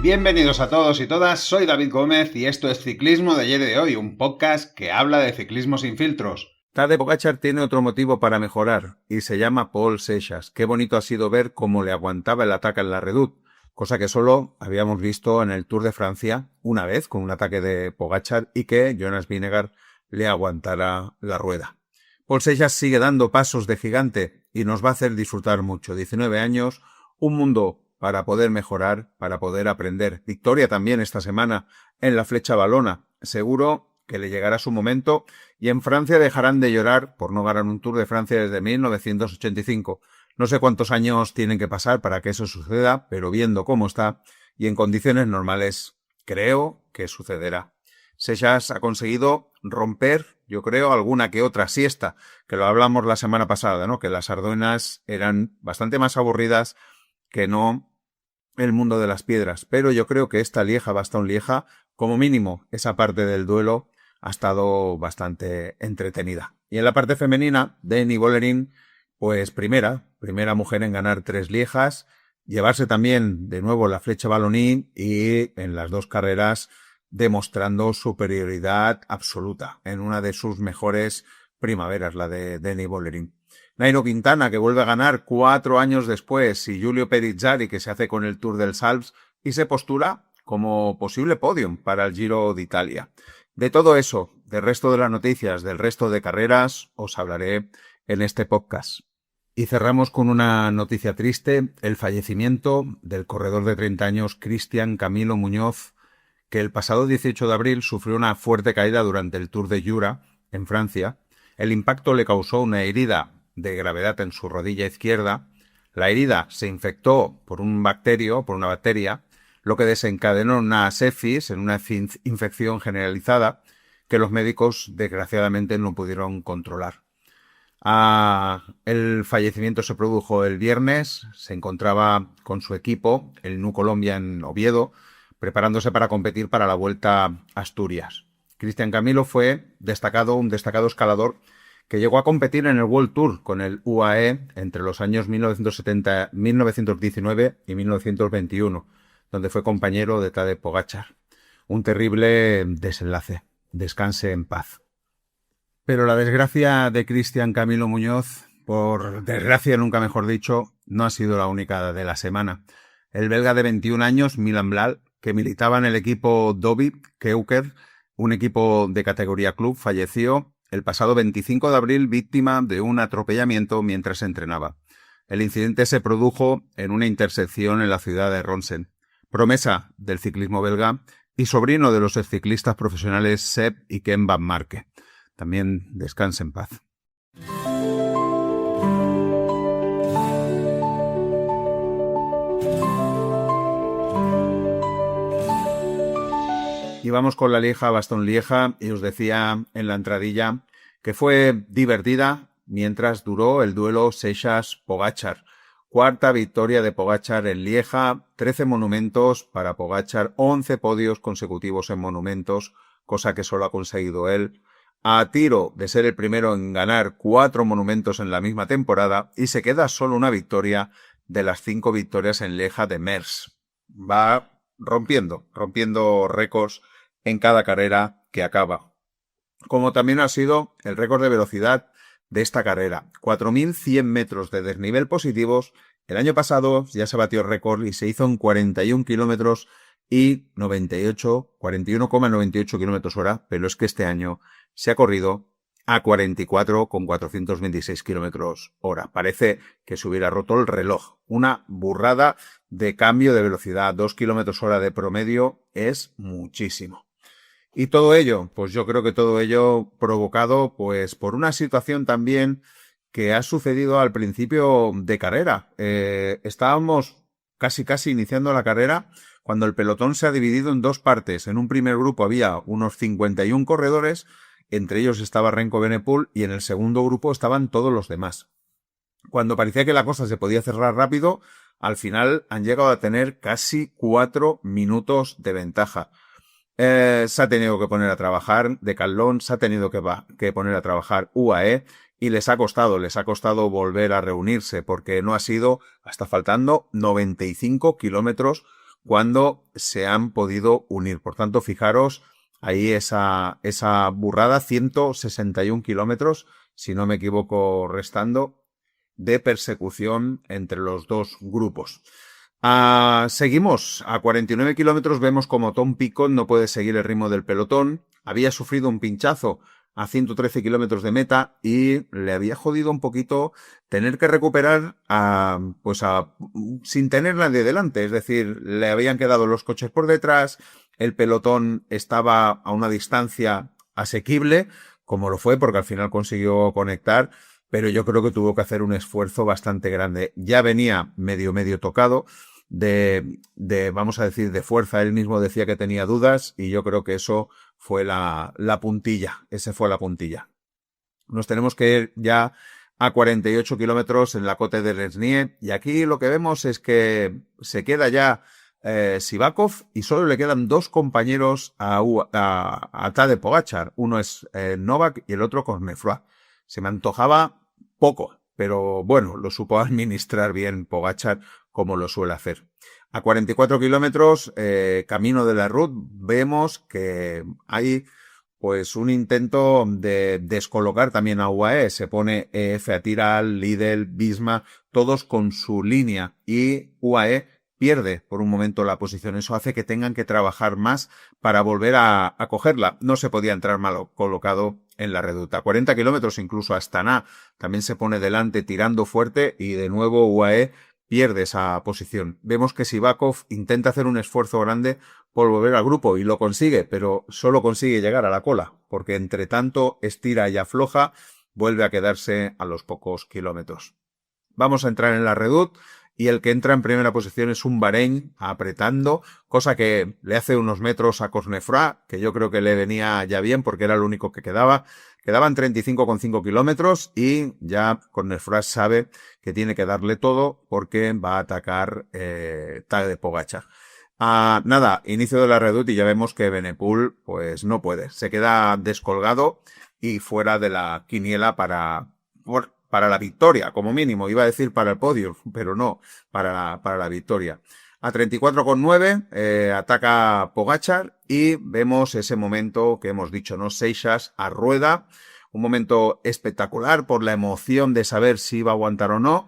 Bienvenidos a todos y todas, soy David Gómez y esto es Ciclismo de ayer y de hoy, un podcast que habla de ciclismo sin filtros. Tadej Pogačar tiene otro motivo para mejorar y se llama Pol Seixas. Qué bonito ha sido ver cómo le aguantaba el ataque en la Redoute, cosa que solo habíamos visto en el Tour de Francia una vez con un ataque de Pogačar y que Jonas Vingegaard le aguantara la rueda. Pol Seixas sigue dando pasos de gigante y nos va a hacer disfrutar mucho. 19 años, un mundo para poder mejorar, para poder aprender. Victoria también esta semana en la Flecha Valona. Seguro que le llegará su momento y en Francia dejarán de llorar por no ganar un Tour de Francia desde 1985. No sé cuántos años tienen que pasar para que eso suceda, pero viendo cómo está y en condiciones normales, creo que sucederá. Seixas ha conseguido romper, yo creo, alguna que otra siesta, que lo hablamos la semana pasada, ¿no? Que las Ardenas eran bastante más aburridas que no el mundo de las piedras, pero yo creo que esta Lieja-Bastogne-Lieja, como mínimo esa parte del duelo, ha estado bastante entretenida. Y en la parte femenina, Dani Vollering, pues primera mujer en ganar 3 Liejas, llevarse también de nuevo la Flecha Wallonie y en las dos carreras demostrando superioridad absoluta en una de sus mejores primaveras, la de Dani Vollering. Nairo Quintana, que vuelve a ganar 4 años después, y Giulio Perizzari, que se hace con el Tour del Salps y se postula como posible podium para el Giro de Italia. De todo eso, del resto de las noticias, del resto de carreras, os hablaré en este podcast. Y cerramos con una noticia triste, el fallecimiento del corredor de 30 años Cristian Camilo Muñoz, que el pasado 18 de abril sufrió una fuerte caída durante el Tour de Jura, en Francia. El impacto le causó una herida de gravedad en su rodilla izquierda. La herida se infectó por una bacteria, lo que desencadenó una sepsis, en una infección generalizada que los médicos desgraciadamente no pudieron controlar. El fallecimiento se produjo el viernes, se encontraba con su equipo, el Nu Colombia en Oviedo, preparándose para competir para la Vuelta a Asturias. Cristian Camilo fue un destacado escalador que llegó a competir en el World Tour con el UAE entre los años 1919 y 1921, donde fue compañero de Tadej Pogačar. Un terrible desenlace. Descanse en paz. Pero la desgracia de Cristian Camilo Muñoz, por desgracia nunca mejor dicho, no ha sido la única de la semana. El belga de 21 años, Milan Blal, que militaba en el equipo Dobby Keuker, un equipo de categoría club, falleció el pasado 25 de abril víctima de un atropellamiento mientras entrenaba. El incidente se produjo en una intersección en la ciudad de Ronsen. Promesa del ciclismo belga y sobrino de los ciclistas profesionales Sepp y Ken Van Marke. También descanse en paz. Y vamos con la Lieja-Bastogne-Lieja y os decía en la entradilla que fue divertida mientras duró el duelo Seixas-Pogačar. Cuarta victoria de Pogačar en Lieja, 13 monumentos para Pogačar, 11 podios consecutivos en monumentos, cosa que solo ha conseguido él. A tiro de ser el primero en ganar 4 monumentos en la misma temporada y se queda solo una victoria de las 5 victorias en Lieja de Merckx. Va rompiendo récords en cada carrera que acaba. Como también ha sido el récord de velocidad de esta carrera. 4.100 metros de desnivel positivos. El año pasado ya se batió el récord y se hizo en 41 kilómetros y 41,98 kilómetros hora, pero es que este año se ha corrido a 44,426 kilómetros hora. Parece que se hubiera roto el reloj. Una burrada de cambio de velocidad. 2 kilómetros hora de promedio es muchísimo. Y todo ello, pues yo creo que todo ello provocado pues por una situación también que ha sucedido al principio de carrera. Estábamos casi iniciando la carrera cuando el pelotón se ha dividido en dos partes. En un primer grupo había unos 51 corredores, entre ellos estaba Remco Evenepoel y en el segundo grupo estaban todos los demás. Cuando parecía que la cosa se podía cerrar rápido, al final han llegado a tener casi 4 minutos de ventaja. Se ha tenido que poner a trabajar Decathlon, se ha tenido que poner a trabajar UAE y les ha costado volver a reunirse porque no ha sido hasta faltando 95 kilómetros cuando se han podido unir. Por tanto, fijaros ahí esa burrada, 161 kilómetros, si no me equivoco restando, de persecución entre los dos grupos. Seguimos a 49 kilómetros, vemos como Tom Picot no puede seguir el ritmo del pelotón, había sufrido un pinchazo a 113 kilómetros de meta y le había jodido un poquito tener que recuperar sin tener nadie delante, es decir, le habían quedado los coches por detrás, el pelotón estaba a una distancia asequible, como lo fue porque al final consiguió conectar, pero yo creo que tuvo que hacer un esfuerzo bastante grande. Ya venía medio tocado vamos a decir, de fuerza. Él mismo decía que tenía dudas y yo creo que eso fue la puntilla. Ese fue la puntilla. Nos tenemos que ir ya a 48 kilómetros en la Côte de Lesnier y aquí lo que vemos es que se queda ya Sivakov y solo le quedan dos compañeros a Tadej Pogačar. Uno es Novak y el otro Cosnefroy. Se me antojaba poco, pero bueno, lo supo administrar bien Pogačar como lo suele hacer. A 44 kilómetros, camino de la Ruta, vemos que hay pues un intento de descolocar también a UAE. Se pone EF a Tiral, Lidl, Visma, todos con su línea y UAE pierde por un momento la posición. Eso hace que tengan que trabajar más para volver a cogerla. No se podía entrar mal colocado en la reduta. 40 kilómetros incluso Astana también se pone delante tirando fuerte y de nuevo UAE pierde esa posición. Vemos que Sivakov intenta hacer un esfuerzo grande por volver al grupo y lo consigue, pero solo consigue llegar a la cola, porque entre tanto estira y afloja, vuelve a quedarse a los pocos kilómetros. Vamos a entrar en la Redoute y el que entra en primera posición es un Bahrein apretando, cosa que le hace unos metros a Cosnefroy, que yo creo que le venía ya bien porque era el único que quedaba. Quedaban 35,5 kilómetros y ya Cosnefroy sabe que tiene que darle todo porque va a atacar Tadej Pogačar. Nada, inicio de la Redoute y ya vemos que Benepul pues no puede. Se queda descolgado y fuera de la quiniela para la victoria, como mínimo. Iba a decir para el podio, pero no, para la victoria. A 34,9 ataca Pogačar y vemos ese momento que hemos dicho, ¿no? Seixas a rueda, un momento espectacular por la emoción de saber si iba a aguantar o no.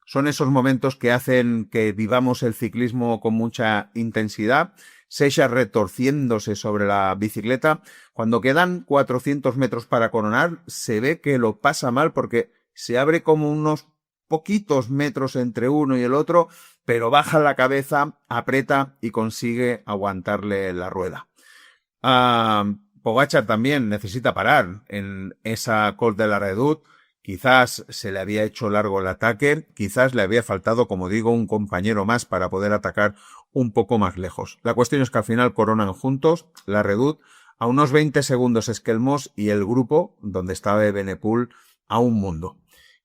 Son esos momentos que hacen que vivamos el ciclismo con mucha intensidad. Seixas retorciéndose sobre la bicicleta. Cuando quedan 400 metros para coronar, se ve que lo pasa mal porque se abre como unos poquitos metros entre uno y el otro, pero baja la cabeza, aprieta y consigue aguantarle la rueda. Pogačar también necesita parar en esa Côte de la Redoute. Quizás se le había hecho largo el ataque, quizás le había faltado, como digo, un compañero más para poder atacar un poco más lejos. La cuestión es que al final coronan juntos la Redoute, a unos 20 segundos Esquelmos y el grupo, donde estaba Benepul, a un mundo.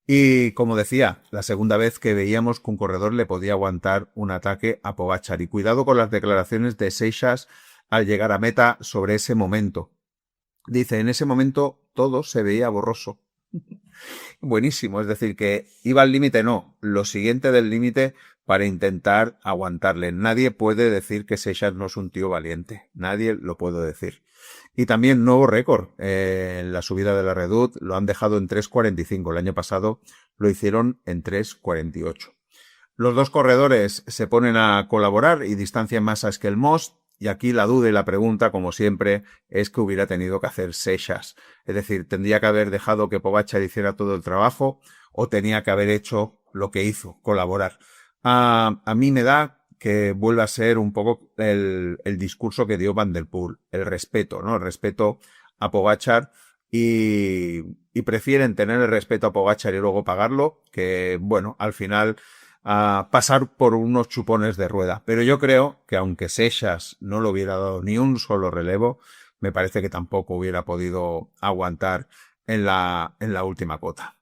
Y como decía, la segunda vez que veíamos que un corredor le podía aguantar un ataque a Pogačar. Y cuidado con las declaraciones de Seixas al llegar a meta sobre ese momento. Dice, en ese momento todo se veía borroso. Buenísimo, es decir, que iba al límite, no, lo siguiente del límite para intentar aguantarle. Nadie puede decir que Seixas no es un tío valiente, nadie lo puede decir. Y también nuevo récord en la subida de la Redoute, lo han dejado en 3:45, el año pasado lo hicieron en 3:48. Los dos corredores se ponen a colaborar y distancian más a Esquelmos. Y aquí la duda y la pregunta, como siempre, es que hubiera tenido que hacer Seixas. Es decir, tendría que haber dejado que Pogačar hiciera todo el trabajo o tenía que haber hecho lo que hizo, colaborar. A mí me da que vuelve a ser un poco el discurso que dio Van der Poel, el respeto, ¿no? El respeto a Pogačar y prefieren tener el respeto a Pogačar y luego pagarlo que, bueno, al final a pasar por unos chupones de rueda. Pero yo creo que aunque Seixas no le hubiera dado ni un solo relevo, me parece que tampoco hubiera podido aguantar en la última cota.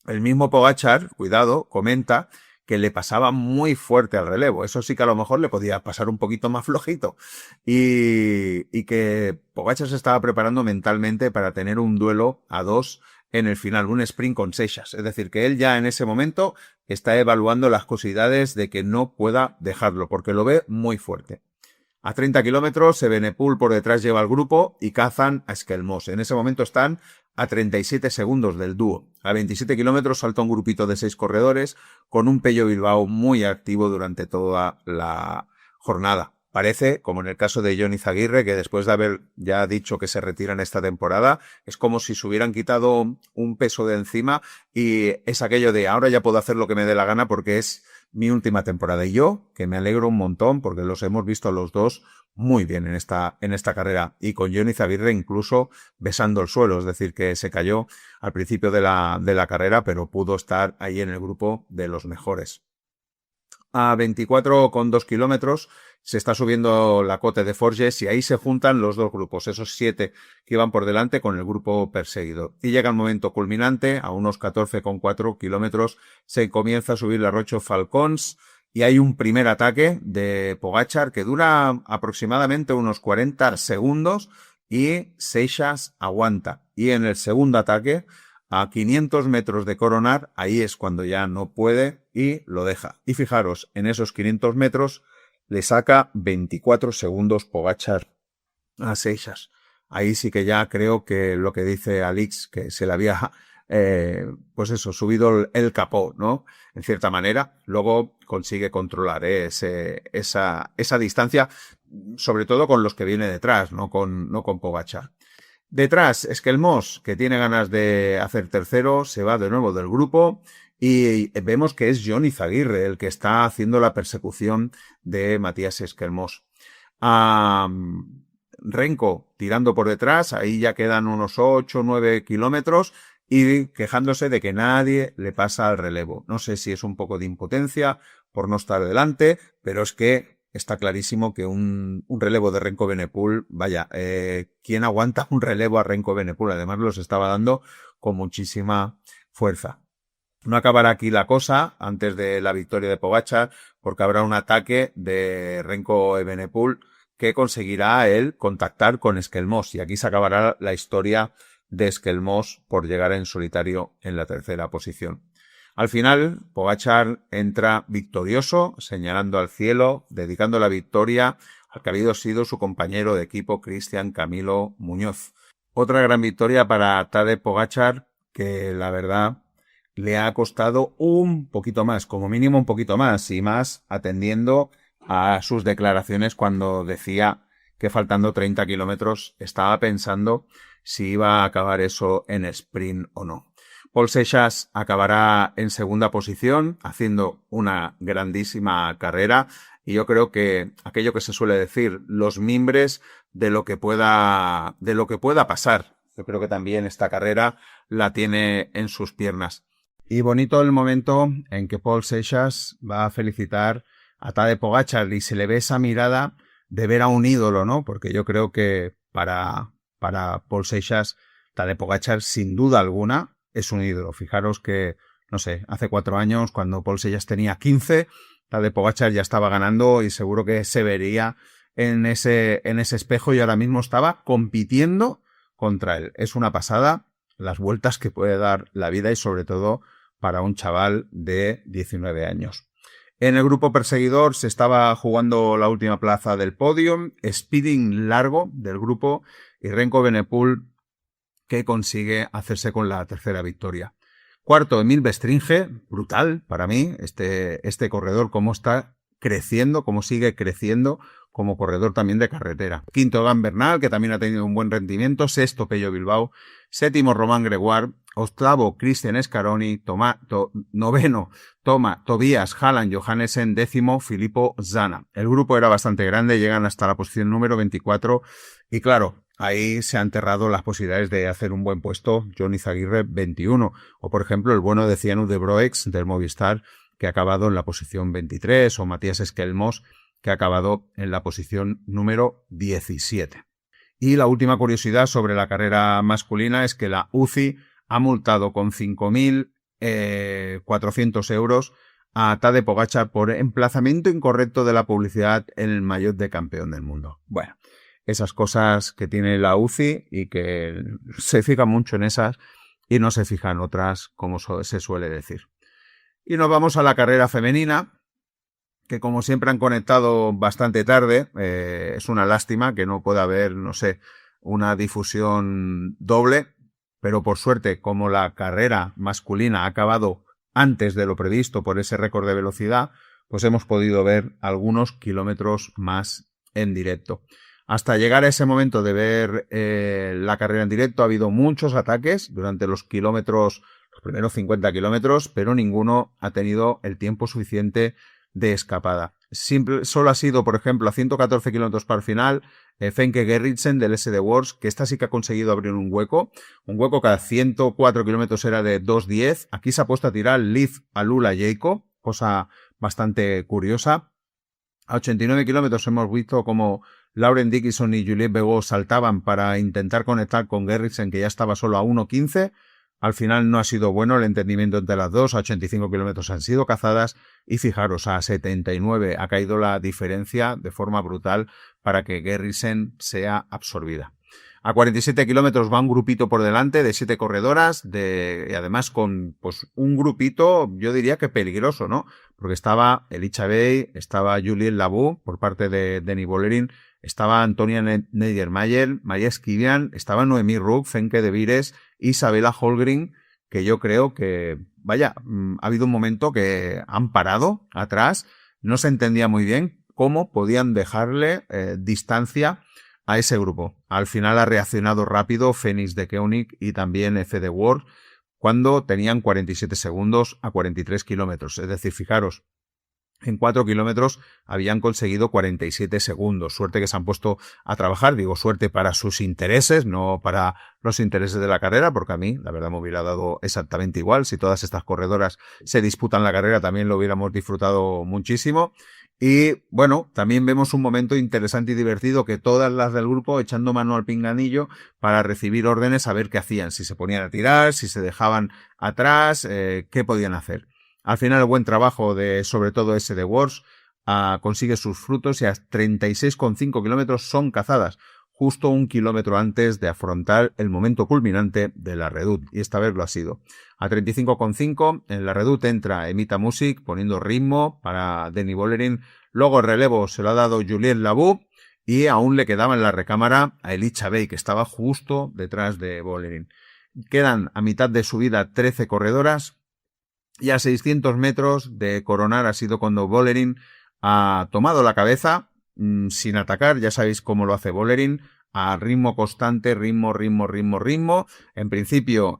El mismo Pogačar, cuidado, comenta que le pasaba muy fuerte al relevo. Eso sí que a lo mejor le podía pasar un poquito más flojito. Y que Pogačar se estaba preparando mentalmente para tener un duelo a dos en el final, un sprint con Seixas. Es decir, que él ya en ese momento está evaluando las posibilidades de que no pueda dejarlo, porque lo ve muy fuerte. A 30 kilómetros, Evenepoel por detrás lleva al grupo y cazan a Esquelmós. En ese momento están a 37 segundos del dúo. A 27 kilómetros salta un grupito de 6 corredores con un Pello Bilbao muy activo durante toda la jornada. Parece, como en el caso de Jon Izagirre, que después de haber ya dicho que se retiran esta temporada, es como si se hubieran quitado un peso de encima y es aquello de ahora ya puedo hacer lo que me dé la gana porque es mi última temporada. Y yo, que me alegro un montón porque los hemos visto los dos muy bien en esta carrera. Y con Jon Izagirre incluso besando el suelo, es decir, que se cayó al principio de la carrera, pero pudo estar ahí en el grupo de los mejores. A 24,2 kilómetros se está subiendo la Côte de Forges y ahí se juntan los dos grupos, esos 7 que iban por delante con el grupo perseguido. Y llega el momento culminante, a unos 14,4 kilómetros se comienza a subir la Roche Falcons y hay un primer ataque de Pogačar que dura aproximadamente unos 40 segundos y Seixas aguanta. Y en el segundo ataque, a 500 metros de coronar, ahí es cuando ya no puede y lo deja. Y fijaros, en esos 500 metros le saca 24 segundos Pogačar a Seixas. Ahí sí que ya creo que lo que dice Alix, que se le había, subido el capó, ¿no? En cierta manera. Luego consigue controlar esa distancia, sobre todo con los que viene detrás, no con Pogačar. Detrás, Esquelmós, que tiene ganas de hacer tercero, se va de nuevo del grupo y vemos que es Jon Izagirre el que está haciendo la persecución de Matías Esquelmós. Renko tirando por detrás, ahí ya quedan unos 8 o 9 kilómetros y quejándose de que nadie le pasa al relevo. No sé si es un poco de impotencia por no estar delante, pero es que está clarísimo que un relevo de Renko Evenepoel, vaya, ¿quién aguanta un relevo a Renko Evenepoel? Además los estaba dando con muchísima fuerza. No acabará aquí la cosa antes de la victoria de Pogačar, porque habrá un ataque de Renko Evenepoel que conseguirá él contactar con Esquelmós y aquí se acabará la historia de Esquelmós por llegar en solitario en la tercera posición. Al final, Pogačar entra victorioso, señalando al cielo, dedicando la victoria al que había sido su compañero de equipo Cristian Camilo Muñoz. Otra gran victoria para Tadej Pogačar, que la verdad le ha costado un poquito más, como mínimo un poquito más, y más atendiendo a sus declaraciones cuando decía que faltando 30 kilómetros estaba pensando si iba a acabar eso en sprint o no. Pol Seixas acabará en segunda posición, haciendo una grandísima carrera, y yo creo que aquello que se suele decir, los mimbres de lo que pueda pasar. Yo creo que también esta carrera la tiene en sus piernas. Y bonito el momento en que Pol Seixas va a felicitar a Tadej Pogačar y se le ve esa mirada de ver a un ídolo, ¿no? Porque yo creo que para Pol Seixas, Tadej Pogačar, sin duda alguna, es un ídolo. Fijaros que, no sé, hace 4 años, cuando Pol Seixas tenía 15, Tadej Pogačar ya estaba ganando y seguro que se vería en ese espejo y ahora mismo estaba compitiendo contra él. Es una pasada las vueltas que puede dar la vida y sobre todo para un chaval de 19 años. En el grupo perseguidor se estaba jugando la última plaza del podio, speeding largo del grupo y Renko Evenepoel que consigue hacerse con la tercera victoria. Cuarto, Emil Bestringe, brutal para mí, este corredor, cómo está creciendo, cómo sigue creciendo como corredor también de carretera. Quinto, Egan Bernal, que también ha tenido un buen rendimiento. Sexto, Pello Bilbao. Séptimo, Román Gregoire. Octavo, Cristian Scaroni. Noveno, Tobias Halland Johannesen. Décimo, Filippo Zana. El grupo era bastante grande, llegan hasta la posición número 24 y claro, ahí se han enterrado las posibilidades de hacer un buen puesto Jon Izagirre 21 o por ejemplo el bueno de Cianu de Broex del Movistar que ha acabado en la posición 23 o Matías Esquelmós que ha acabado en la posición número 17. Y la última curiosidad sobre la carrera masculina es que la UCI ha multado con 5.400 euros a Tadej Pogačar por emplazamiento incorrecto de la publicidad en el maillot de campeón del mundo. Bueno, esas cosas que tiene la UCI y que se fija mucho en esas y no se fija en otras, como se suele decir. Y nos vamos a la carrera femenina, que como siempre han conectado bastante tarde. Es una lástima que no pueda haber, no sé, una difusión doble, pero por suerte, como la carrera masculina ha acabado antes de lo previsto por ese récord de velocidad, pues hemos podido ver algunos kilómetros más en directo. Hasta llegar a ese momento de ver la carrera en directo ha habido muchos ataques durante los primeros 50 kilómetros, pero ninguno ha tenido el tiempo suficiente de escapada. Solo ha sido, por ejemplo, a 114 kilómetros para el final, Femke Gerritsen del SD Works, que esta sí que ha conseguido abrir un hueco cada 104 kilómetros era de 2.10. Aquí se ha puesto a tirar Liv Alula Jacob, cosa bastante curiosa. A 89 kilómetros hemos visto como Lauren Dickinson y Juliette Begot saltaban para intentar conectar con Gerritsen, que ya estaba solo a 1.15. Al final no ha sido bueno el entendimiento entre las dos. A 85 kilómetros han sido cazadas y fijaros, a 79 ha caído la diferencia de forma brutal para que Gerritsen sea absorbida. A 47 kilómetros va un grupito por delante de 7 corredoras, y además con pues un grupito, yo diría que peligroso, ¿no? Porque estaba Elicha Bey, estaba Juliette Labou por parte de Denny Bollerin, estaba Antonia Neidermayer, María Esquivian, estaba Noemí Ruck, Femke de Vires, Isabella Holgren, que yo creo que, vaya, ha habido un momento que han parado atrás, no se entendía muy bien cómo podían dejarle distancia a ese grupo. Al final ha reaccionado rápido Phoenix de Koenig y también FD World cuando tenían 47 segundos a 43 kilómetros. Es decir, fijaros, en 4 kilómetros habían conseguido 47 segundos. Suerte que se han puesto a trabajar. Digo suerte para sus intereses, no para los intereses de la carrera, porque a mí, la verdad, me hubiera dado exactamente igual. Si todas estas corredoras se disputan la carrera, también lo hubiéramos disfrutado muchísimo. Y bueno, también vemos un momento interesante y divertido que todas las del grupo echando mano al pinganillo para recibir órdenes a ver qué hacían, si se ponían a tirar, si se dejaban atrás, qué podían hacer. Al final el buen trabajo de sobre todo SD Works consigue sus frutos y a 36,5 kilómetros son cazadas, justo 1 kilómetro antes de afrontar el momento culminante de la Redoute, y esta vez lo ha sido. A 35,5 en la Redoute entra Emita Music poniendo ritmo para Denny Bollerin, luego el relevo se lo ha dado Juliette Labou y aún le quedaba en la recámara a Elicha Bey, que estaba justo detrás de Bollerin. Quedan a mitad de subida 13 corredoras y a 600 metros de coronar ha sido cuando Bollerin ha tomado la cabeza sin atacar. Ya sabéis cómo lo hace Bollerin, a ritmo constante, ritmo. En principio,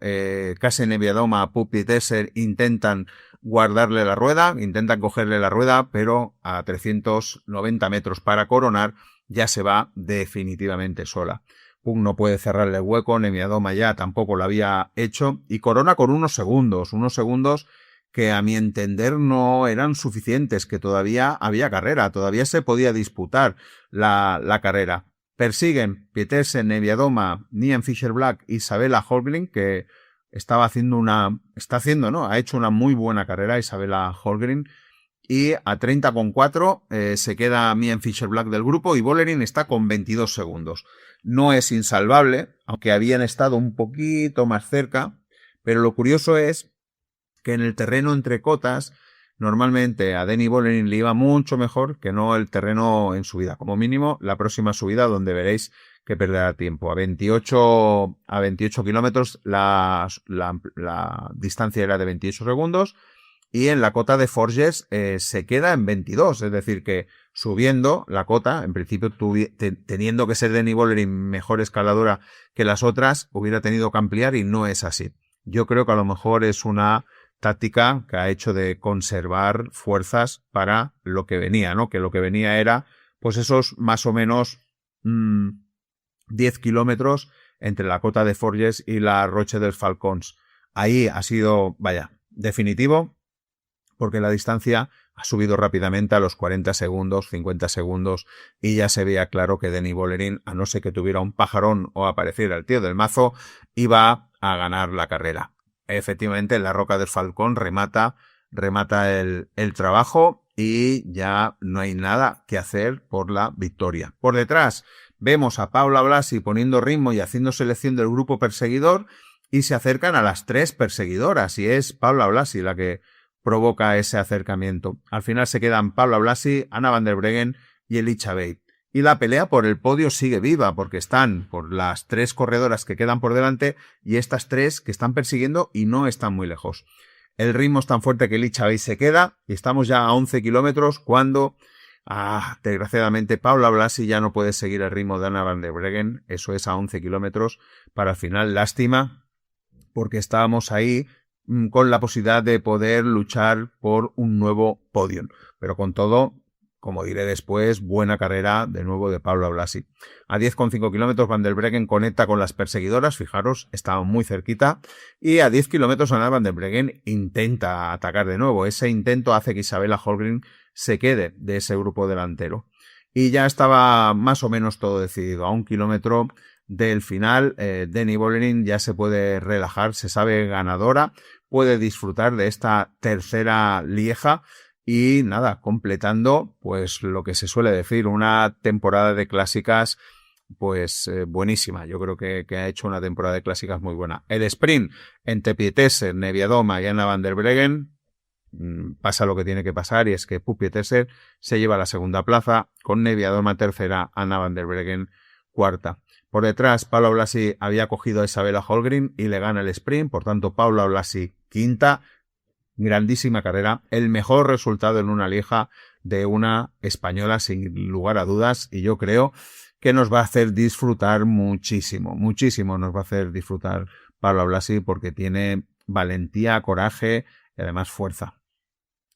Kasen Neviadoma, Pupi Tesser intentan guardarle la rueda, intentan cogerle la rueda, pero a 390 metros para coronar ya se va definitivamente sola. Pum no puede cerrarle el hueco, Neviadoma ya tampoco lo había hecho y corona con unos segundos que a mi entender no eran suficientes, que todavía había carrera, todavía se podía disputar la carrera. Persiguen Pietersen, Neviadoma, Nian Fischer-Black, Isabella Holgren, que ha hecho una muy buena carrera Isabella Holgren, y a 30,4 se queda Nian Fischer-Black del grupo y Bollerin está con 22 segundos. No es insalvable, aunque habían estado un poquito más cerca, pero lo curioso es que en el terreno entre cotas, normalmente a Denny Bollerin le iba mucho mejor que no el terreno en subida. Como mínimo, la próxima subida donde veréis que perderá tiempo. A 28 kilómetros la distancia era de 28 segundos y en la cota de Forges se queda en 22. Es decir, que subiendo la cota, en principio teniendo que ser Denny Bollerin mejor escaladora que las otras, hubiera tenido que ampliar y no es así. Yo creo que a lo mejor es una táctica que ha hecho de conservar fuerzas para lo que venía, ¿no? Que lo que venía era, pues esos más o menos 10 kilómetros entre la cota de Forges y la Roche dels Falcons. Ahí ha sido, vaya, definitivo, porque la distancia ha subido rápidamente a los 40 segundos, 50 segundos, y ya se veía claro que Denny Bollerin, a no ser que tuviera un pajarón o apareciera el tío del mazo, iba a ganar la carrera. Efectivamente, la Roca del Falcón remata el trabajo y ya no hay nada que hacer por la victoria. Por detrás vemos a Paula Blasi poniendo ritmo y haciendo selección del grupo perseguidor y se acercan a las 3 perseguidoras, y es Paula Blasi la que provoca ese acercamiento. Al final se quedan Paula Blasi, Anna van der Breggen y Elisha Bey. Y la pelea por el podio sigue viva, porque están por las 3 corredoras que quedan por delante y estas 3 que están persiguiendo y no están muy lejos. El ritmo es tan fuerte que Elisha Bey se queda y estamos ya a 11 kilómetros cuando, desgraciadamente, Paula Blasi ya no puede seguir el ritmo de Anna van der Breggen. Eso es a 11 kilómetros. Para el final, lástima, porque estábamos ahí con la posibilidad de poder luchar por un nuevo podio. Pero con todo, como diré después, buena carrera de nuevo de Paula Blasi. A 10,5 kilómetros Van der Breggen conecta con las perseguidoras, fijaros, estaba muy cerquita, y a 10 kilómetros Anna van der Breggen intenta atacar de nuevo. Ese intento hace que Isabella Holmgren se quede de ese grupo delantero. Y ya estaba más o menos todo decidido. A 1 kilómetro del final, Denny Bollerin ya se puede relajar, se sabe ganadora, puede disfrutar de esta tercera Lieja y nada, completando pues lo que se suele decir, una temporada de clásicas pues buenísima. Yo creo que ha hecho una temporada de clásicas muy buena. El sprint entre Pieterse, Neviadoma y Anna van der Breggen, pasa lo que tiene que pasar, y es que Pup Pieterse se lleva la segunda plaza, con Neviadoma tercera, Anna van der Breggen cuarta. Por detrás, Paula Blasi había cogido a Isabella Holmgren y le gana el sprint, por tanto Paula Blasi quinta. Grandísima carrera, el mejor resultado en una Lieja de una española sin lugar a dudas, y yo creo que nos va a hacer disfrutar muchísimo nos va a hacer disfrutar Paula Blasi, porque tiene valentía, coraje y además fuerza.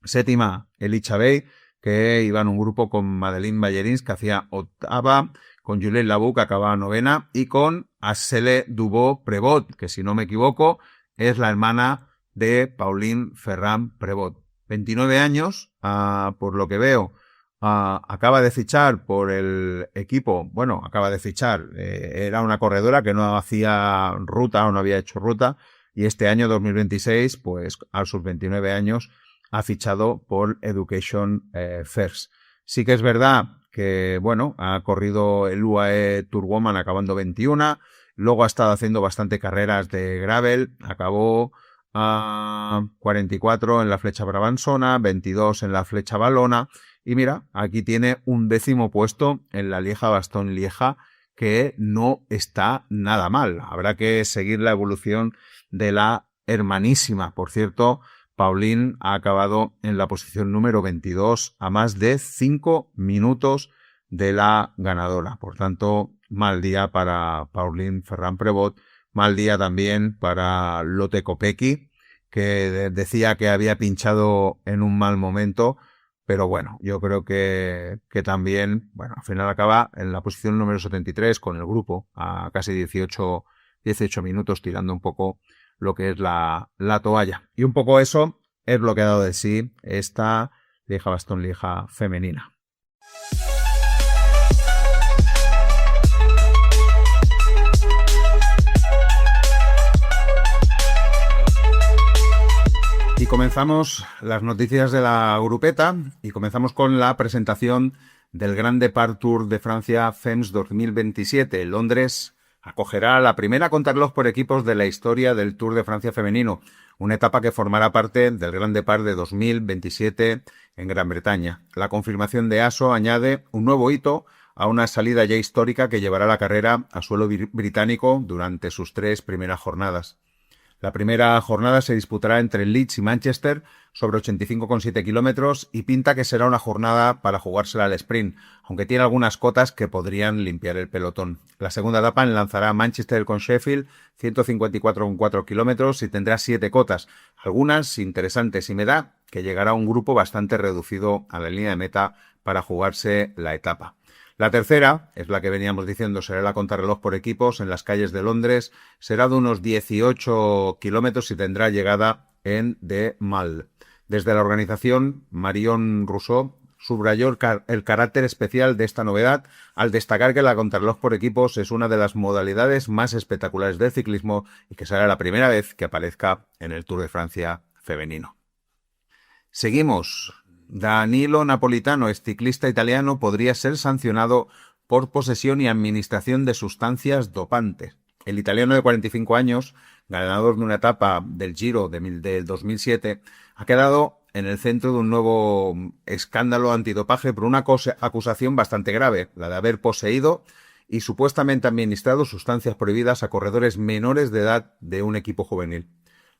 Séptima, Elisha Bey, que iba en un grupo con Madeleine Ballerins, que hacía octava, con Juliette Labou, que acababa novena, y con Asele Dubó-Prevot, que si no me equivoco es la hermana de Pauline Ferrand-Prevot. 29 años, por lo que veo, acaba de fichar por el equipo, bueno, acaba de fichar, era una corredora que no hacía ruta o no había hecho ruta, y este año 2026, pues a sus 29 años, ha fichado por Education First. Sí que es verdad que, bueno, ha corrido el UAE Tour Woman acabando 21, luego ha estado haciendo bastante carreras de gravel, acabó a 44 en la Flecha Brabançona, 22 en la Flecha Valona, y mira, aquí tiene un 10º puesto en la Lieja-Bastogne-Lieja, que no está nada mal. Habrá que seguir la evolución de la hermanísima. Por cierto, Pauline ha acabado en la posición número 22 a más de 5 minutos de la ganadora. Por tanto, mal día para Pauline Ferrand-Prevot, mal día también para Lotte Kopecky, que decía que había pinchado en un mal momento, pero bueno, yo creo que también, bueno, al final acaba en la posición número 73 con el grupo a casi 18 minutos, tirando un poco lo que es la toalla. Y un poco eso es lo que ha dado de sí esta Lieja-Bastogne-Lieja femenina. Y comenzamos las noticias de la grupeta y comenzamos con la presentación del Grand Depart Tour de Francia FEMS 2027. Londres acogerá la primera contrarreloj por equipos de la historia del Tour de Francia femenino, una etapa que formará parte del Grand Depart de 2027 en Gran Bretaña. La confirmación de ASO añade un nuevo hito a una salida ya histórica que llevará la carrera a suelo británico durante sus 3 primeras jornadas. La primera jornada se disputará entre Leeds y Manchester sobre 85,7 kilómetros y pinta que será una jornada para jugársela al sprint, aunque tiene algunas cotas que podrían limpiar el pelotón. La segunda etapa enlazará Manchester con Sheffield, 154,4 kilómetros y tendrá 7 cotas, algunas interesantes, y me da que llegará un grupo bastante reducido a la línea de meta para jugarse la etapa. La tercera, es la que veníamos diciendo, será la contrarreloj por equipos en las calles de Londres, será de unos 18 kilómetros y tendrá llegada en De Mal. Desde la organización, Marion Rousseau subrayó el carácter especial de esta novedad al destacar que la contrarreloj por equipos es una de las modalidades más espectaculares del ciclismo y que será la primera vez que aparezca en el Tour de Francia femenino. Seguimos. Danilo Napolitano, exciclista italiano, podría ser sancionado por posesión y administración de sustancias dopantes. El italiano de 45 años ganador de una etapa del Giro del 2007, ha quedado en el centro de un nuevo escándalo antidopaje por una acusación bastante grave, la de haber poseído y supuestamente administrado sustancias prohibidas a corredores menores de edad de un equipo juvenil.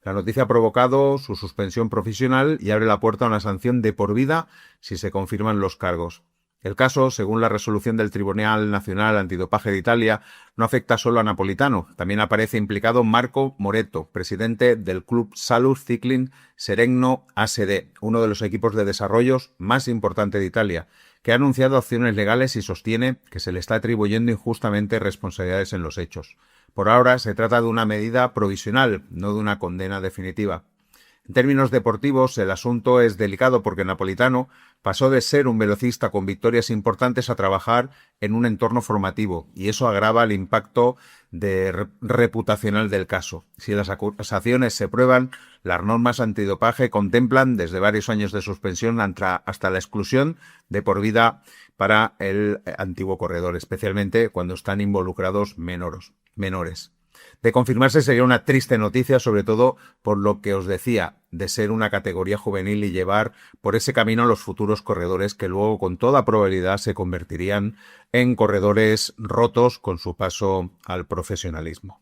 La noticia ha provocado su suspensión profesional y abre la puerta a una sanción de por vida si se confirman los cargos. El caso, según la resolución del Tribunal Nacional Antidopaje de Italia, no afecta solo a Napolitano. También aparece implicado Marco Moretto, presidente del Club Salus Cycling Seregno ASD, uno de los equipos de desarrollos más importantes de Italia, que ha anunciado acciones legales y sostiene que se le está atribuyendo injustamente responsabilidades en los hechos. Por ahora se trata de una medida provisional, no de una condena definitiva. En términos deportivos, el asunto es delicado porque Napolitano pasó de ser un velocista con victorias importantes a trabajar en un entorno formativo, y eso agrava el impacto reputacional del caso. Si las acusaciones se prueban, las normas antidopaje contemplan desde varios años de suspensión hasta la exclusión de por vida para el antiguo corredor, especialmente cuando están involucrados menores. De confirmarse sería una triste noticia, sobre todo por lo que os decía, de ser una categoría juvenil y llevar por ese camino a los futuros corredores que luego con toda probabilidad se convertirían en corredores rotos con su paso al profesionalismo.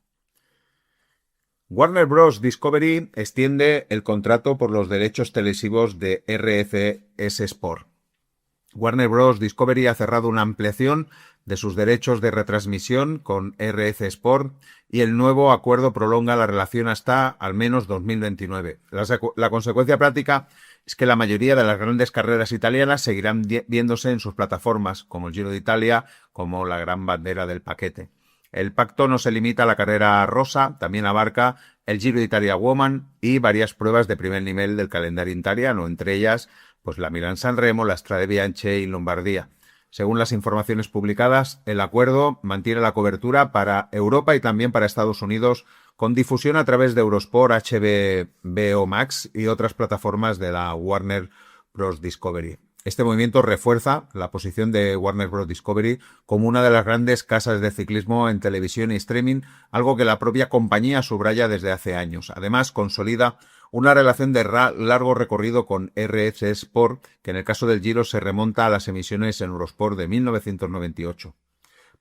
Warner Bros. Discovery extiende el contrato por los derechos televisivos de RCS Sport. Warner Bros. Discovery ha cerrado una ampliación de sus derechos de retransmisión con RC Sport y el nuevo acuerdo prolonga la relación hasta al menos 2029. La consecuencia práctica es que la mayoría de las grandes carreras italianas seguirán viéndose en sus plataformas, como el Giro de Italia, como la Gran Bandera del Paquete. El pacto no se limita a la carrera rosa, también abarca el Giro de Italia Woman y varias pruebas de primer nivel del calendario italiano, entre ellas pues la Milán-San Remo, la Strade Bianche y Lombardía. Según las informaciones publicadas, el acuerdo mantiene la cobertura para Europa y también para Estados Unidos, con difusión a través de Eurosport, HBO Max y otras plataformas de la Warner Bros. Discovery. Este movimiento refuerza la posición de Warner Bros. Discovery como una de las grandes casas de ciclismo en televisión y streaming, algo que la propia compañía subraya desde hace años. Además, consolida una relación de largo recorrido con RC Sport, que en el caso del Giro se remonta a las emisiones en Eurosport de 1998.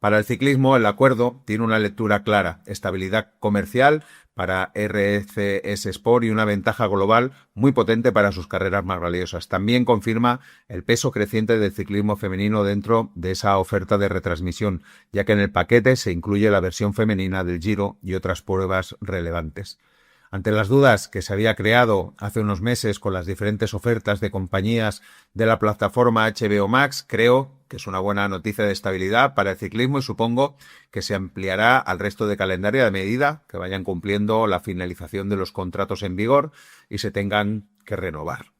Para el ciclismo, el acuerdo tiene una lectura clara: estabilidad comercial para RCS Sport y una ventaja global muy potente para sus carreras más valiosas. También confirma el peso creciente del ciclismo femenino dentro de esa oferta de retransmisión, ya que en el paquete se incluye la versión femenina del Giro y otras pruebas relevantes. Ante las dudas que se había creado hace unos meses con las diferentes ofertas de compañías de la plataforma HBO Max, creo que es una buena noticia de estabilidad para el ciclismo y supongo que se ampliará al resto de calendario a medida que vayan cumpliendo la finalización de los contratos en vigor y se tengan que renovar.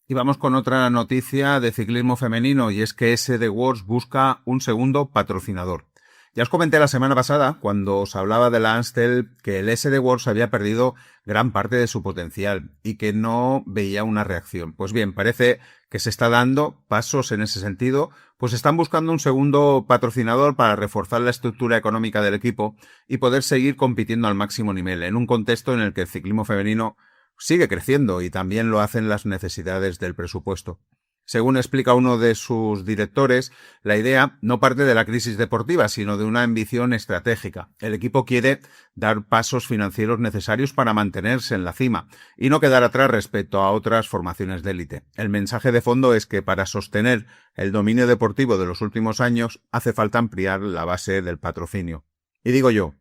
Y vamos con otra noticia de ciclismo femenino, y es que SD Works busca un segundo patrocinador. Ya os comenté la semana pasada, cuando os hablaba de la Amstel, que el SD Works había perdido gran parte de su potencial y que no veía una reacción. Pues bien, parece que se está dando pasos en ese sentido, pues están buscando un segundo patrocinador para reforzar la estructura económica del equipo y poder seguir compitiendo al máximo nivel, en un contexto en el que el ciclismo femenino sigue creciendo y también lo hacen las necesidades del presupuesto. Según explica uno de sus directores, la idea no parte de la crisis deportiva, sino de una ambición estratégica. El equipo quiere dar pasos financieros necesarios para mantenerse en la cima y no quedar atrás respecto a otras formaciones de élite. El mensaje de fondo es que para sostener el dominio deportivo de los últimos años hace falta ampliar la base del patrocinio. Y digo yo,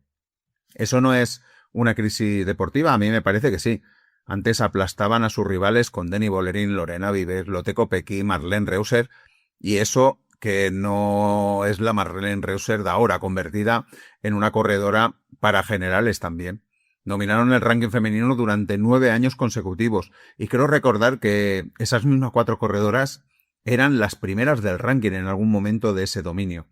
¿eso no es una crisis deportiva? A mí me parece que sí. Antes aplastaban a sus rivales con Denny Bollerin, Lorena Vives, Lotte Kopecky, Marlene Reusser, y eso que no es la Marlene Reusser de ahora, convertida en una corredora para generales también. Dominaron el ranking femenino durante 9 años consecutivos, y creo recordar que esas mismas 4 corredoras eran las primeras del ranking en algún momento de ese dominio.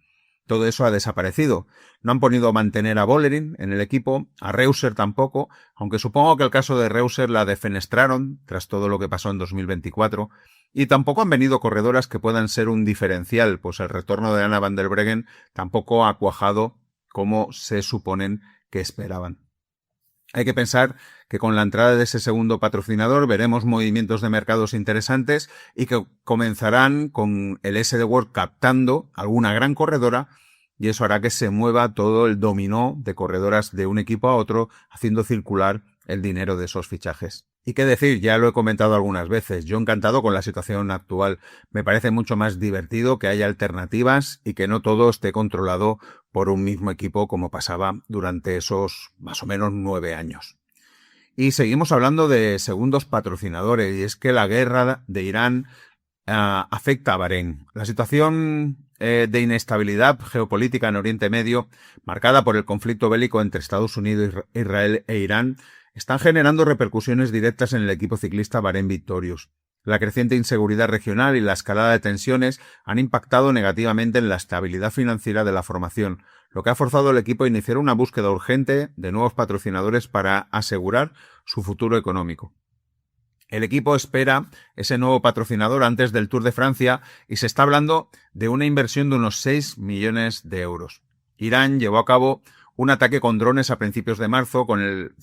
Todo eso ha desaparecido. No han podido mantener a Bollerin en el equipo, a Reusser tampoco, aunque supongo que el caso de Reusser la defenestraron tras todo lo que pasó en 2024, y tampoco han venido corredoras que puedan ser un diferencial, pues el retorno de Anna van der Breggen tampoco ha cuajado como se suponen que esperaban. Hay que pensar que con la entrada de ese segundo patrocinador veremos movimientos de mercados interesantes y que comenzarán con el SD World captando alguna gran corredora, y eso hará que se mueva todo el dominó de corredoras de un equipo a otro, haciendo circular el dinero de esos fichajes. Y qué decir, ya lo he comentado algunas veces, yo encantado con la situación actual. Me parece mucho más divertido que haya alternativas y que no todo esté controlado por un mismo equipo como pasaba durante esos más o menos 9 años. Y seguimos hablando de segundos patrocinadores, y es que la guerra de Irán afecta a Bahrein. La situación de inestabilidad geopolítica en Oriente Medio, marcada por el conflicto bélico entre Estados Unidos, Israel e Irán, están generando repercusiones directas en el equipo ciclista Bahrein Victorious. La creciente inseguridad regional y la escalada de tensiones han impactado negativamente en la estabilidad financiera de la formación, lo que ha forzado al equipo a iniciar una búsqueda urgente de nuevos patrocinadores para asegurar su futuro económico. El equipo espera ese nuevo patrocinador antes del Tour de Francia y se está hablando de una inversión de unos 6 millones de euros. Irán llevó a cabo un ataque con drones a principios de marzo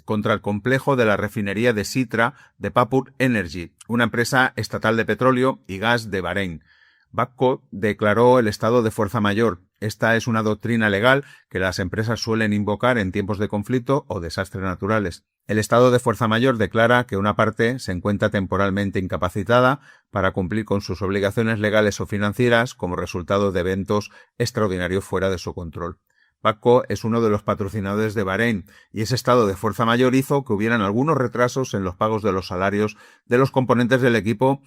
contra el complejo de la refinería de Sitra de Papur Energy, una empresa estatal de petróleo y gas de Bahrein. Bakko declaró el estado de fuerza mayor. Esta es una doctrina legal que las empresas suelen invocar en tiempos de conflicto o desastres naturales. El estado de fuerza mayor declara que una parte se encuentra temporalmente incapacitada para cumplir con sus obligaciones legales o financieras como resultado de eventos extraordinarios fuera de su control. Bakko es uno de los patrocinadores de Bahrein y ese estado de fuerza mayor hizo que hubieran algunos retrasos en los pagos de los salarios de los componentes del equipo.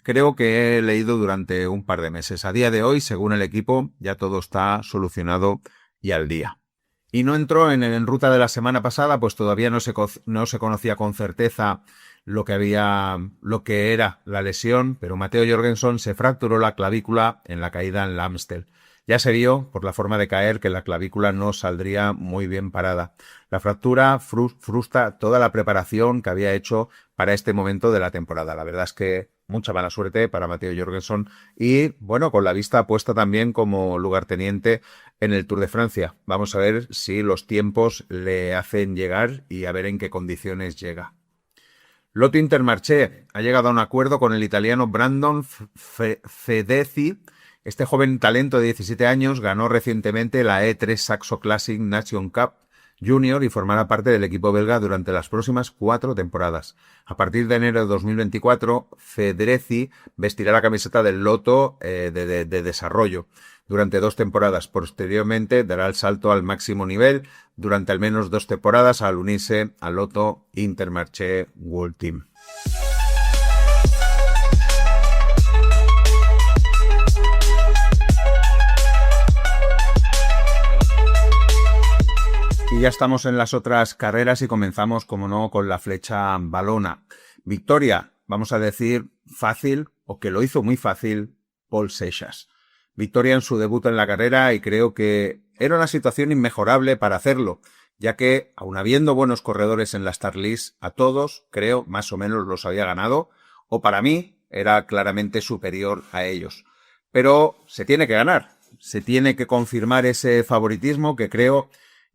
Creo que he leído durante un par de meses. A día de hoy, según el equipo, ya todo está solucionado y al día. Y no entró en ruta de la semana pasada, pues todavía no se conocía con certeza lo que era la lesión, pero Matteo Jorgenson se fracturó la clavícula en la caída en la Amstel. Ya se vio, por la forma de caer, que la clavícula no saldría muy bien parada. La fractura frustra toda la preparación que había hecho para este momento de la temporada. La verdad es que mucha mala suerte para Matteo Jorgenson y, bueno, con la vista puesta también como lugarteniente en el Tour de Francia. Vamos a ver si los tiempos le hacen llegar y a ver en qué condiciones llega. Lotto Intermarché ha llegado a un acuerdo con el italiano Brandon Fedezi. Este joven talento de 17 años ganó recientemente la E3 Saxo Classic Nation Cup Junior y formará parte del equipo belga durante las próximas 4 temporadas. A partir de enero de 2024, Fedezi vestirá la camiseta del Lotto de desarrollo durante 2 temporadas. Posteriormente dará el salto al máximo nivel durante al menos 2 temporadas al unirse al Lotto Intermarché World Team. Y ya estamos en las otras carreras y comenzamos, como no, con la flecha valona. Victoria, vamos a decir fácil, o que lo hizo muy fácil, Paul Seixas. Victoria en su debut en la carrera y creo que era una situación inmejorable para hacerlo, ya que, aun habiendo buenos corredores en la Start List, a todos, creo, más o menos los había ganado, o para mí era claramente superior a ellos. Pero se tiene que ganar, se tiene que confirmar ese favoritismo que creo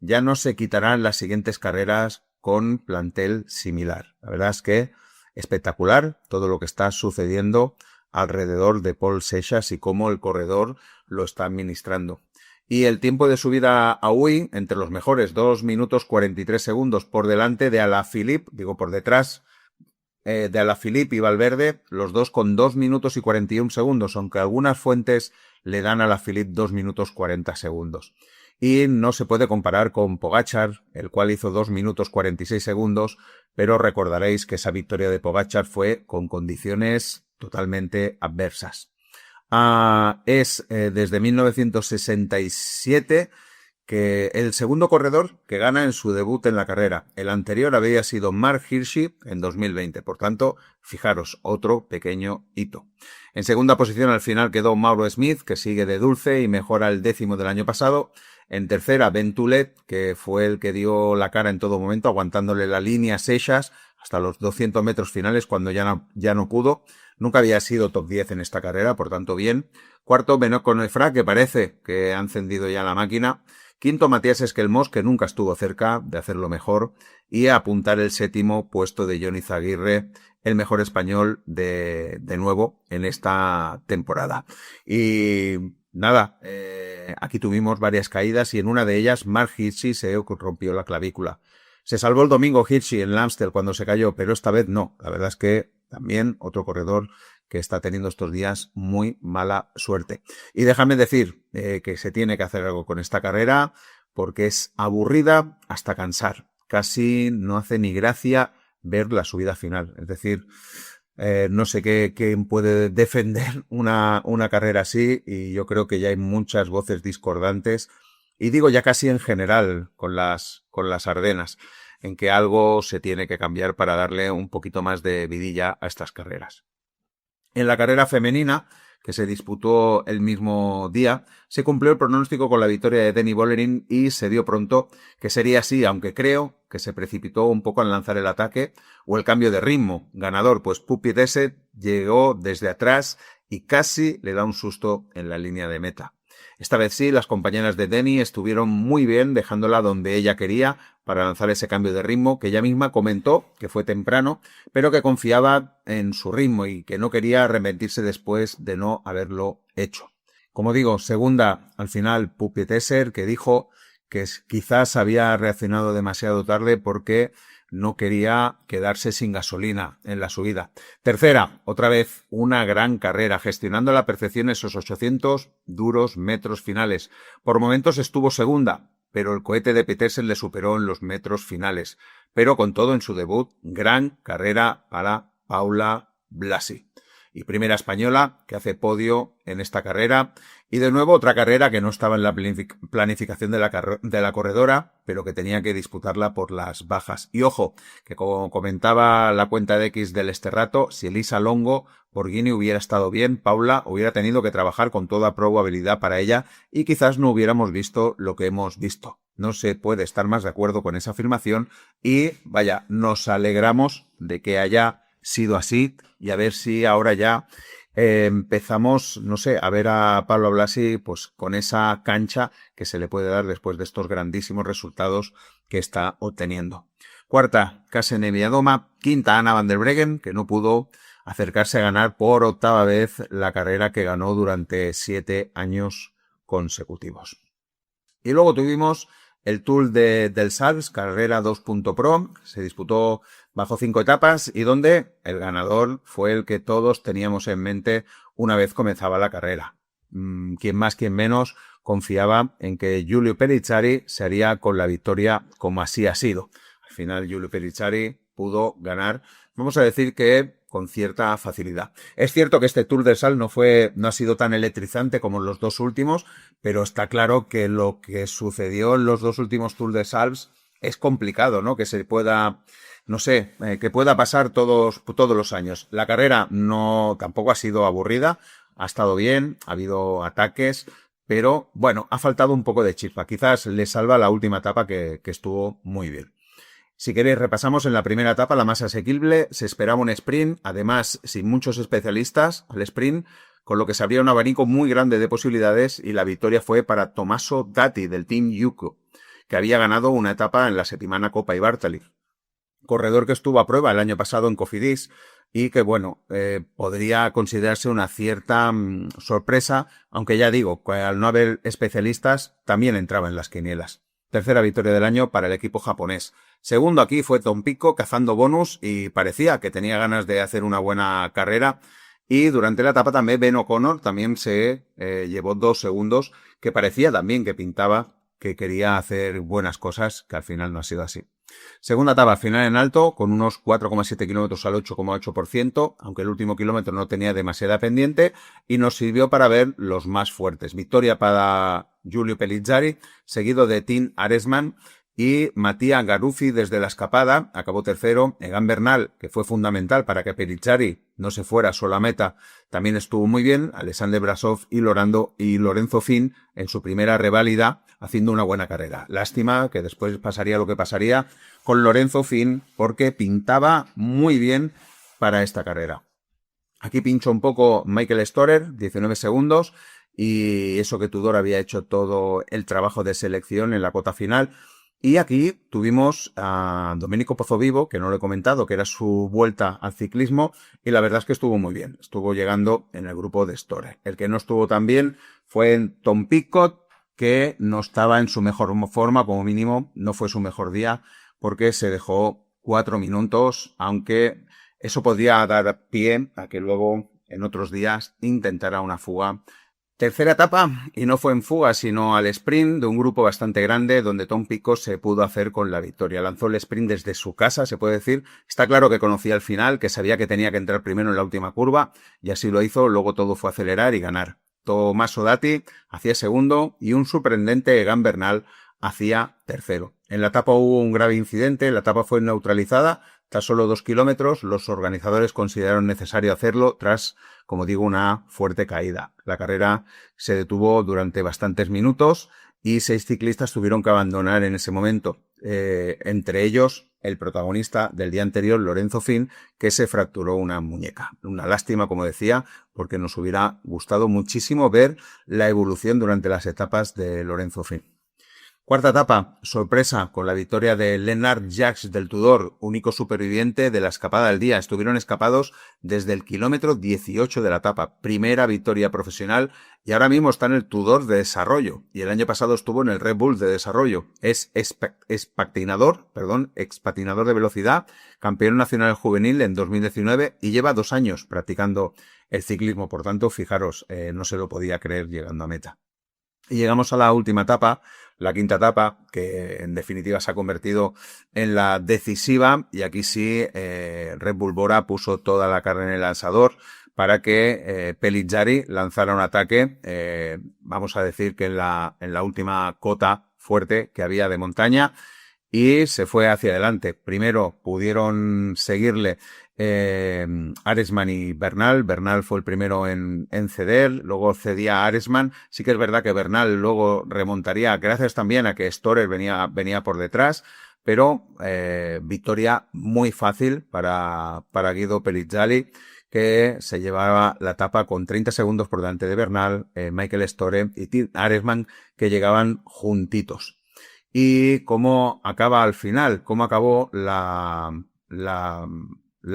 ya no se quitarán las siguientes carreras con plantel similar. La verdad es que espectacular todo lo que está sucediendo alrededor de Paul Seixas y cómo el corredor lo está administrando. Y el tiempo de subida a UI, entre los mejores, 2 minutos 43 segundos por delante de Alaphilippe, digo por detrás de Alaphilippe y Valverde, los dos con 2 minutos y 41 segundos, aunque algunas fuentes le dan a Alaphilippe 2 minutos 40 segundos. Y no se puede comparar con Pogačar, el cual hizo 2 minutos 46 segundos, pero recordaréis que esa victoria de Pogačar fue con condiciones totalmente adversas. Es desde 1967 que el segundo corredor que gana en su debut en la carrera. El anterior había sido Mark Hirschi en 2020. Por tanto, fijaros, otro pequeño hito. En segunda posición al final quedó Mauro Smith, que sigue de dulce y mejora el 10º del año pasado. En tercera, Ben Toulet, que fue el que dio la cara en todo momento, aguantándole la línea a Seixas hasta los 200 metros finales cuando ya no pudo. Nunca había sido top 10 en esta carrera, por tanto bien. Cuarto, Benoît Connefra, que parece que ha encendido ya la máquina. Quinto, Matías Esquelmós, que nunca estuvo cerca de hacerlo mejor, y a apuntar el séptimo puesto de Johnny Zaguirre, el mejor español de nuevo en esta temporada. Y nada, aquí tuvimos varias caídas y en una de ellas Mark Hirschi se rompió la clavícula. Se salvó el domingo Hirschi en Amstel cuando se cayó, pero esta vez no. La verdad es que también otro corredor que está teniendo estos días muy mala suerte. Y déjame decir que se tiene que hacer algo con esta carrera porque es aburrida hasta cansar. Casi no hace ni gracia ver la subida final. Es decir, no sé quién puede defender una carrera así y yo creo que ya hay muchas voces discordantes y digo ya casi en general con las Ardenas en que algo se tiene que cambiar para darle un poquito más de vidilla a estas carreras. En la carrera femenina, que se disputó el mismo día, se cumplió el pronóstico con la victoria de Denny Bollerin y se dio pronto que sería así, aunque creo que se precipitó un poco al lanzar el ataque o el cambio de ritmo. Ganador, pues Puppy Desset llegó desde atrás y casi le da un susto en la línea de meta. Esta vez sí, las compañeras de Denny estuvieron muy bien dejándola donde ella quería para lanzar ese cambio de ritmo que ella misma comentó que fue temprano, pero que confiaba en su ritmo y que no quería arrepentirse después de no haberlo hecho. Como digo, segunda al final Puppy Desset, que dijo que quizás había reaccionado demasiado tarde porque no quería quedarse sin gasolina en la subida. Tercera, otra vez una gran carrera, gestionando a la perfección esos 800 duros metros finales. Por momentos estuvo segunda, pero el cohete de Petersen le superó en los metros finales. Pero con todo en su debut, gran carrera para Paula Blasi. Y primera española que hace podio en esta carrera. Y de nuevo otra carrera que no estaba en la planificación de la corredora, pero que tenía que disputarla por las bajas. Y ojo, que como comentaba la cuenta de X del Esterrato, si Elisa Longo por Guinea hubiera estado bien, Paula hubiera tenido que trabajar con toda probabilidad para ella y quizás no hubiéramos visto lo que hemos visto. No se puede estar más de acuerdo con esa afirmación y vaya, nos alegramos de que haya sido así y a ver si ahora ya empezamos, no sé, a ver a Pablo Blasi pues con esa cancha que se le puede dar después de estos grandísimos resultados que está obteniendo. Cuarta, Kasen Eviadoma. Quinta, Anna van der Breggen, que no pudo acercarse a ganar por octava vez la carrera que ganó durante 7 años consecutivos. Y luego tuvimos el Tour del Salps, carrera 2.pro, se disputó bajo 5 etapas y donde el ganador fue el que todos teníamos en mente una vez comenzaba la carrera. Quien más, quien menos confiaba en que Giulio Perizzari se haría con la victoria como así ha sido. Al final Giulio Perizzari pudo ganar, vamos a decir que con cierta facilidad. Es cierto que este Tour del Sal no ha sido tan electrizante como los dos últimos, pero está claro que lo que sucedió en los dos últimos Tour de Salps es complicado, ¿no? Que se pueda, no sé, que pueda pasar todos los años. La carrera tampoco ha sido aburrida, ha estado bien, ha habido ataques, pero bueno, ha faltado un poco de chispa. Quizás le salva la última etapa que estuvo muy bien. Si queréis, repasamos en la primera etapa la más asequible. Se esperaba un sprint, además sin muchos especialistas al sprint, con lo que se abría un abanico muy grande de posibilidades y la victoria fue para Tommaso Dati del Team Yuko, que había ganado una etapa en la Settimana Coppa Bartali. Corredor que estuvo a prueba el año pasado en Cofidis y que, bueno, podría considerarse una cierta sorpresa, aunque ya digo, que al no haber especialistas también entraba en las quinielas. Tercera victoria del año para el equipo japonés. Segundo aquí fue Tom Pico cazando bonus y parecía que tenía ganas de hacer una buena carrera. Y durante la etapa también Ben O'Connor también se llevó 2 segundos, que parecía también que pintaba que quería hacer buenas cosas, que al final no ha sido así. Segunda etapa, final en alto, con unos 4,7 kilómetros al 8,8%, aunque el último kilómetro no tenía demasiada pendiente, y nos sirvió para ver los más fuertes. Victoria para Giulio Pellizzari, seguido de Tim Aresman, y Matías Garuffi desde la escapada, acabó tercero. Egan Bernal, que fue fundamental para que Pellizzari no se fuera solo a meta, también estuvo muy bien. Alexander Brasov y Lorenzo Fin en su primera reválida, haciendo una buena carrera. Lástima que después pasaría lo que pasaría con Lorenzo Fin, porque pintaba muy bien para esta carrera. Aquí pincho un poco Michael Storer, 19 segundos, y eso que Tudor había hecho todo el trabajo de selección en la cota final. Y aquí tuvimos a Domenico Pozzovivo, que no lo he comentado, que era su vuelta al ciclismo, y la verdad es que estuvo muy bien. Estuvo llegando en el grupo de Store. El que no estuvo tan bien fue Tom Pidcock, que no estaba en su mejor forma, como mínimo no fue su mejor día, porque se dejó 4 minutos, aunque eso podría dar pie a que luego en otros días intentara una fuga. Tercera etapa, y no fue en fuga, sino al sprint de un grupo bastante grande donde Tom Pidcock se pudo hacer con la victoria. Lanzó el sprint desde su casa, se puede decir. Está claro que conocía el final, que sabía que tenía que entrar primero en la última curva, y así lo hizo. Luego todo fue acelerar y ganar. Tommaso Dati hacía segundo y un sorprendente Egan Bernal hacía tercero. En la etapa hubo un grave incidente, la etapa fue neutralizada. Tras solo 2 kilómetros, los organizadores consideraron necesario hacerlo tras, como digo, una fuerte caída. La carrera se detuvo durante bastantes minutos y 6 ciclistas tuvieron que abandonar en ese momento. Entre ellos, el protagonista del día anterior, Lorenzo Fin, que se fracturó una muñeca. Una lástima, como decía, porque nos hubiera gustado muchísimo ver la evolución durante las etapas de Lorenzo Fin. Cuarta etapa, sorpresa, con la victoria de Lennart Jacques del Tudor, único superviviente de la escapada del día. Estuvieron escapados desde el kilómetro 18 de la etapa. Primera victoria profesional y ahora mismo está en el Tudor de desarrollo. Y el año pasado estuvo en el Red Bull de desarrollo. Es expatinador de velocidad, campeón nacional juvenil en 2019 y lleva 2 años practicando el ciclismo. Por tanto, fijaros, no se lo podía creer llegando a meta. Y llegamos a la última etapa, la quinta etapa, que en definitiva se ha convertido en la decisiva, y aquí sí Red Bull Bora puso toda la carne en el asador para que Pellizzari lanzara un ataque, vamos a decir que en la última cota fuerte que había de montaña, y se fue hacia adelante. Primero pudieron seguirle Aresman y Bernal. Bernal fue el primero en ceder, luego cedía a Aresman. Sí que es verdad que Bernal luego remontaría, gracias también a que Storer venía por detrás, pero victoria muy fácil para Guido Pellizzari, que se llevaba la etapa con 30 segundos por delante de Bernal, Michael Storer y Tim Aresman, que llegaban juntitos. Y cómo acaba al final, cómo acabó la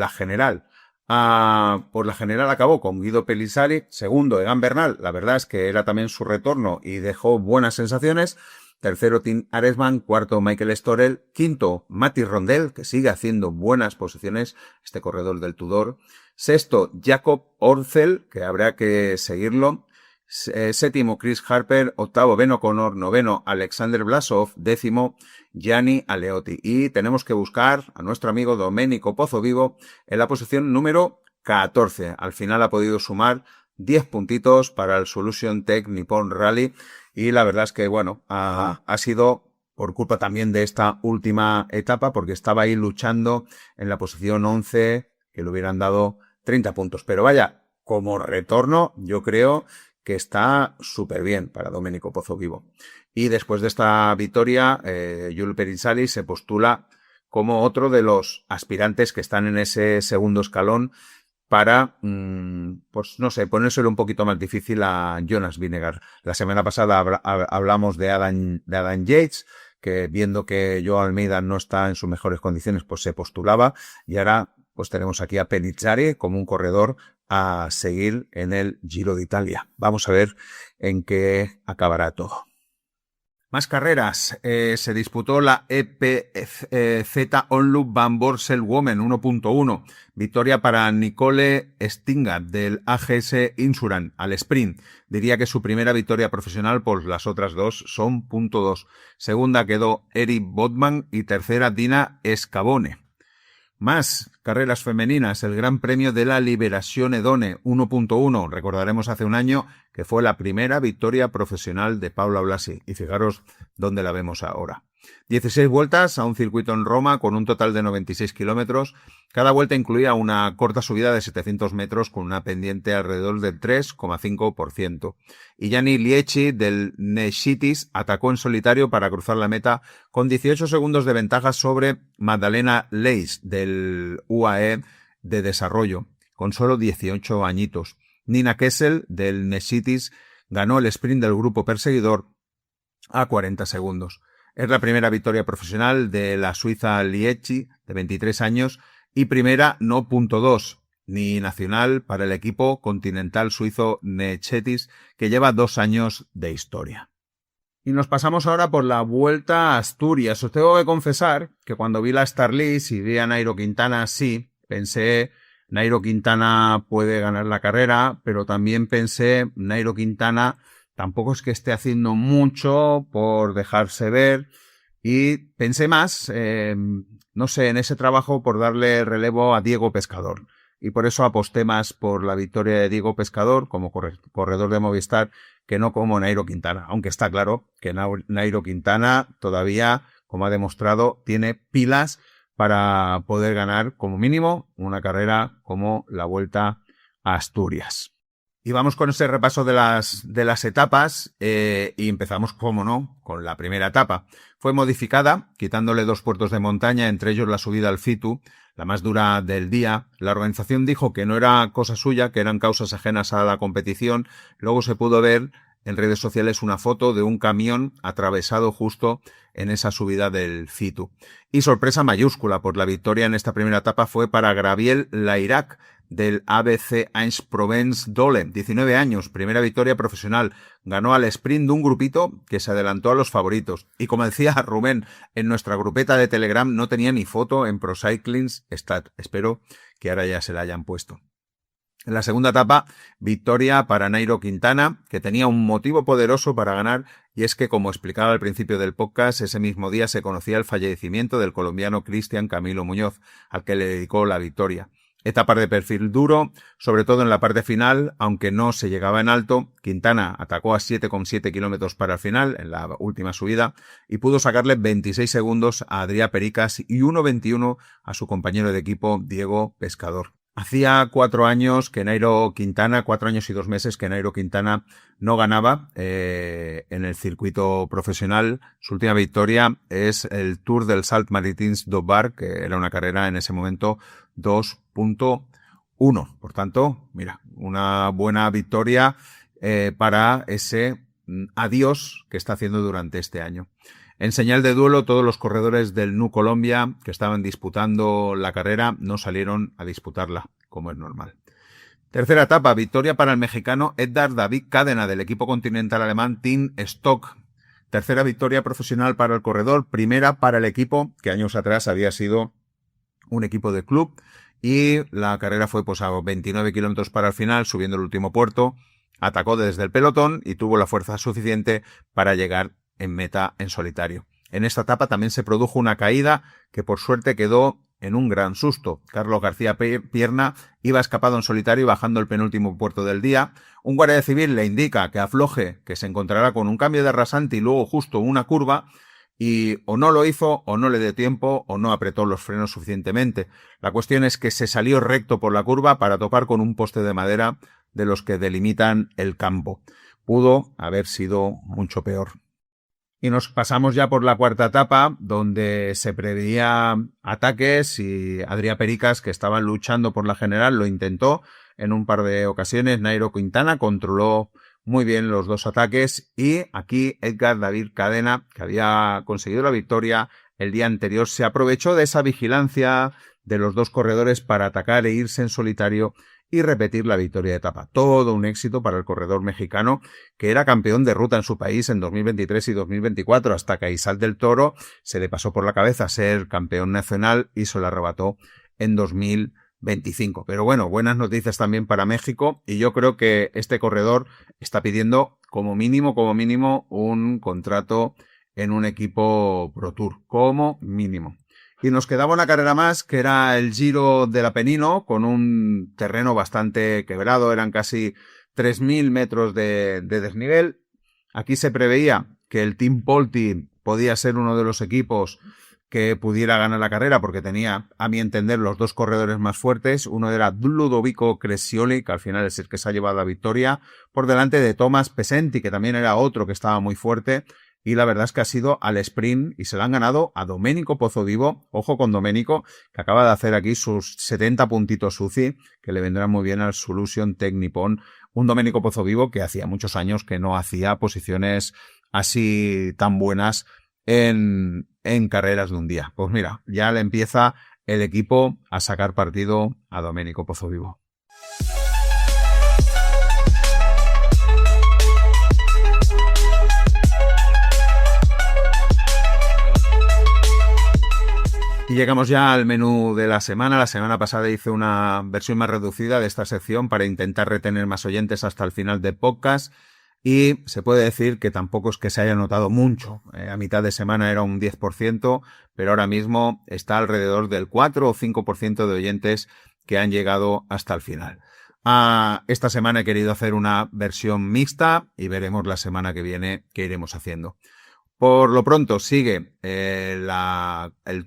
general. Pues la general acabó con Guido Pellizzari, segundo Egan Bernal, la verdad es que era también su retorno y dejó buenas sensaciones. Tercero Tim Aresman, cuarto Michael Storell, quinto Matti Rondel, que sigue haciendo buenas posiciones, este corredor del Tudor. Sexto Jakob Orzel, que habrá que seguirlo. Séptimo Chris Harper, octavo Ben O'Connor, noveno Alexander Vlasov, décimo Gianni Aleotti. Y tenemos que buscar a nuestro amigo Domenico Pozzovivo en la posición número 14. Al final ha podido sumar 10 puntitos para el Solution Tech Nippon Rally, y la verdad es que bueno, ha sido por culpa también de esta última etapa, porque estaba ahí luchando en la posición 11, que le hubieran dado 30 puntos. Pero vaya, como retorno, yo creo que está súper bien para Domenico Pozzovivo. Y después de esta victoria, Giulio Pellizzari se postula como otro de los aspirantes que están en ese segundo escalón para, pues no sé, ponérselo un poquito más difícil a Jonas Vingegaard. La semana pasada hablamos de Adam Yates, que viendo que Joao Almeida no está en sus mejores condiciones, pues se postulaba, y ahora pues tenemos aquí a Pellizzari como un corredor a seguir en el Giro de Italia. Vamos a ver en qué acabará todo. Más carreras. Se disputó la EPZ Onloop Van Borsel Women 1.1. Victoria para Nicole Stinga del AGS Insurance al sprint. Diría que su primera victoria profesional, pues las otras dos son .2. Segunda quedó Eri Botman y tercera Dina Scavone. Más carreras femeninas, el Gran Premio de la Liberazione Donne 1.1. Recordaremos hace un año que fue la primera victoria profesional de Paola Blasi, y fijaros dónde la vemos ahora. 16 vueltas a un circuito en Roma con un total de 96 kilómetros. Cada vuelta incluía una corta subida de 700 metros con una pendiente alrededor del 3,5%. Y Gianni Liecci del Nescitis atacó en solitario para cruzar la meta con 18 segundos de ventaja sobre Magdalena Leis del UAE de desarrollo, con solo 18 añitos. Nina Kessel del Nescitis ganó el sprint del grupo perseguidor a 40 segundos. Es la primera victoria profesional de la suiza Liecki, de 23 años, y primera no .2, ni nacional para el equipo continental suizo Nechetis, que lleva 2 años de historia. Y nos pasamos ahora por la Vuelta a Asturias. Os tengo que confesar que cuando vi la Star-List y vi a Nairo Quintana así, pensé, Nairo Quintana puede ganar la carrera, pero también pensé, Nairo Quintana tampoco es que esté haciendo mucho por dejarse ver, y pensé más, no sé, en ese trabajo por darle relevo a Diego Pescador. Y por eso aposté más por la victoria de Diego Pescador como corredor de Movistar que no como Nairo Quintana. Aunque está claro que Nairo Quintana todavía, como ha demostrado, tiene pilas para poder ganar como mínimo una carrera como la Vuelta a Asturias. Y vamos con ese repaso de las etapas y empezamos, como no, con la primera etapa. Fue modificada, quitándole 2 puertos de montaña, entre ellos la subida al Fitu, la más dura del día. La organización dijo que no era cosa suya, que eran causas ajenas a la competición. Luego se pudo ver en redes sociales una foto de un camión atravesado justo en esa subida del Fitu. Y sorpresa mayúscula por la victoria en esta primera etapa fue para Graviel Lairac, del ABC Aix-Provence Dole, 19 años, primera victoria profesional. Ganó al sprint de un grupito que se adelantó a los favoritos. Y como decía Rubén, en nuestra grupeta de Telegram no tenía ni foto en Pro Cycling Stat. Espero que ahora ya se la hayan puesto. En la segunda etapa, victoria para Nairo Quintana, que tenía un motivo poderoso para ganar, y es que, como explicaba al principio del podcast, ese mismo día se conocía el fallecimiento del colombiano Cristian Camilo Muñoz, al que le dedicó la victoria. Etapa de perfil duro, sobre todo en la parte final, aunque no se llegaba en alto. Quintana atacó a 7,7 kilómetros para el final, en la última subida, y pudo sacarle 26 segundos a Adrià Pericas y 1,21 a su compañero de equipo Diego Pescador. Hacía 4 años que Nairo Quintana, 4 años y 2 meses que Nairo Quintana no ganaba en el circuito profesional. Su última victoria es el Tour del Salt Maritins do Bar, que era una carrera en ese momento 2.1. Por tanto, mira, una buena victoria para ese adiós que está haciendo durante este año. En señal de duelo, todos los corredores del NU Colombia que estaban disputando la carrera no salieron a disputarla, como es normal. Tercera etapa, victoria para el mexicano Edgar David Cadena del equipo continental alemán Team Stock. Tercera victoria profesional para el corredor, primera para el equipo que años atrás había sido un equipo de club, y la carrera fue pues a 29 kilómetros para el final, subiendo el último puerto, atacó desde el pelotón y tuvo la fuerza suficiente para llegar en meta en solitario. En esta etapa también se produjo una caída que por suerte quedó en un gran susto. Carlos García Pierna iba escapado en solitario y bajando el penúltimo puerto del día. Un guardia civil le indica que afloje, que se encontrará con un cambio de rasante y luego justo una curva, y o no lo hizo, o no le dio tiempo, o no apretó los frenos suficientemente. La cuestión es que se salió recto por la curva para tocar con un poste de madera de los que delimitan el campo. Pudo haber sido mucho peor. Y nos pasamos ya por la cuarta etapa, donde se preveía ataques, y Adrià Pericas, que estaba luchando por la general, lo intentó en un par de ocasiones. Nairo Quintana controló muy bien los 2 ataques, y aquí Edgar David Cadena, que había conseguido la victoria el día anterior, se aprovechó de esa vigilancia de los 2 corredores para atacar e irse en solitario y repetir la victoria de etapa. Todo un éxito para el corredor mexicano, que era campeón de ruta en su país en 2023 y 2024, hasta que a Isal del Toro se le pasó por la cabeza ser campeón nacional y se lo arrebató en 2025. Pero bueno, buenas noticias también para México, y yo creo que este corredor está pidiendo como mínimo un contrato en un equipo Pro Tour, como mínimo. Y nos quedaba una carrera más, que era el Giro del Apenino, con un terreno bastante quebrado, eran casi 3.000 metros de desnivel. Aquí se preveía que el Team Polti podía ser uno de los equipos que pudiera ganar la carrera, porque tenía, a mi entender, los 2 corredores más fuertes. Uno era Ludovico Crescioli, que al final es el que se ha llevado la victoria, por delante de Thomas Pesenti, que también era otro que estaba muy fuerte, y la verdad es que ha sido al sprint y se la han ganado a Domenico Pozzovivo. Ojo con Domenico, que acaba de hacer aquí sus 70 puntitos UCI, que le vendrán muy bien al Solution Tech Nippon. Un Domenico Pozzovivo que hacía muchos años que no hacía posiciones así tan buenas en carreras de un día. Pues mira, ya le empieza el equipo a sacar partido a Domenico Pozzovivo. Y llegamos ya al menú de la semana. La semana pasada hice una versión más reducida de esta sección para intentar retener más oyentes hasta el final del podcast. Y se puede decir que tampoco es que se haya notado mucho. A mitad de semana era un 10%, pero ahora mismo está alrededor del 4 o 5% de oyentes que han llegado hasta el final. Esta semana he querido hacer una versión mixta y veremos la semana que viene qué iremos haciendo. Por lo pronto sigue el